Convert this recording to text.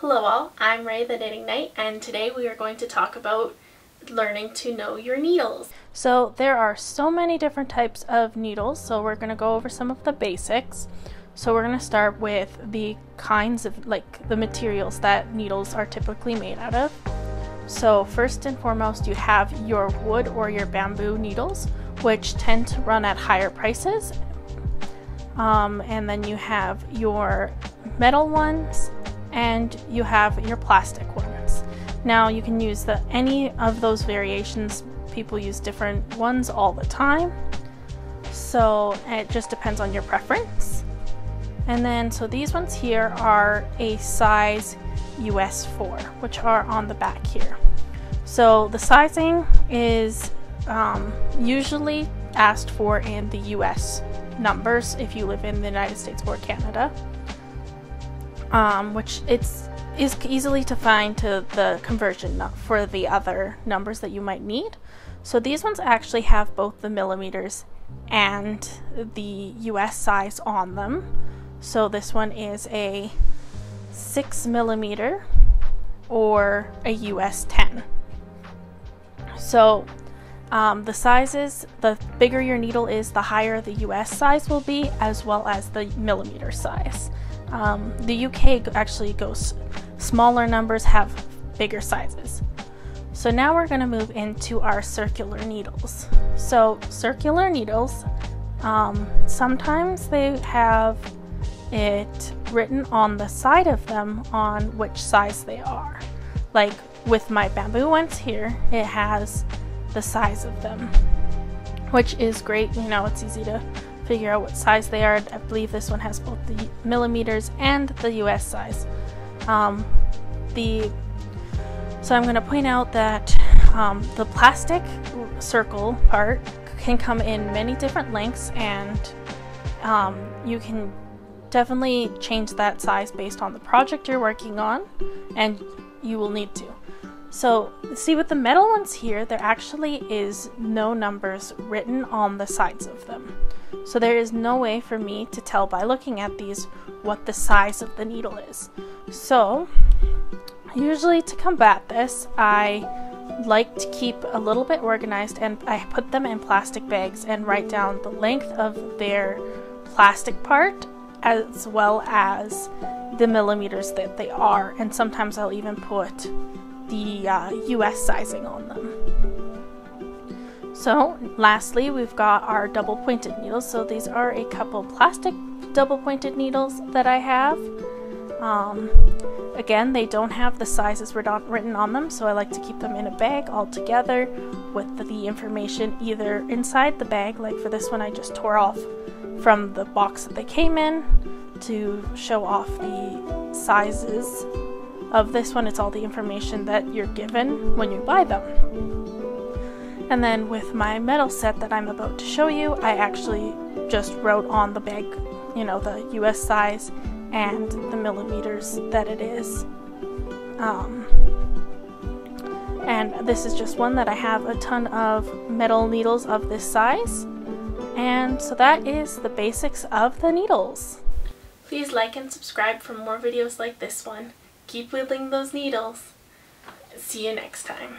Hello all, I'm Ray the Knitting Knight, and today we are going to talk about learning to know your needles. So there are so many different types of needles, so we're going to go over some of the basics. So we're going to start with the kinds of, the materials that needles are typically made out of. So first and foremost, you have your wood or your bamboo needles, which tend to run at higher prices. And then you have your metal ones, and you have your plastic ones. Now you can use any of those variations. People use different ones all the time, so it just depends on your preference. And then so these ones here are a size US 4, which are on the back here. So the sizing is usually asked for in the US numbers if you live in the United States or Canada, which is easily to find to the conversion for the other numbers that you might need. So these ones actually have both the millimeters and the US size on them. So this one is a 6 millimeter or a US 10. So the sizes, the bigger your needle is, the higher the US size will be, as well as the millimeter size. The UK actually goes smaller numbers, have bigger sizes. So now we're going to move into our circular needles. So circular needles, sometimes they have it written on the side of them on which size they are. Like with my bamboo ones here, it has the size of them, which is great. You know, it's easy to figure out what size they are. I believe this one has both the millimeters and the US size. So I'm going to point out that the plastic circle part can come in many different lengths, and you can definitely change that size based on the project you're working on, and you will need to. So see, with the metal ones here, there actually is no numbers written on the sides of them. So there is no way for me to tell by looking at these what the size of the needle is. So usually to combat this, I like to keep a little bit organized, and I put them in plastic bags and write down the length of their plastic part as well as the millimeters that they are, and sometimes I'll even put the US sizing on them. So lastly, we've got our double pointed needles. So these are a couple plastic double pointed needles that I have. Again, they don't have the sizes written on them, so I like to keep them in a bag all together with the information either inside the bag, like for this one I just tore off from the box that they came in to show off the sizes. Of this one, it's all the information that you're given when you buy them. And then with my metal set that I'm about to show you, I actually just wrote on the bag, you know, the US size and the millimeters that it is. And this is just one that I have a ton of metal needles of this size. And so that is the basics of the needles. Please like and subscribe for more videos like this one. Keep wielding those needles. See you next time.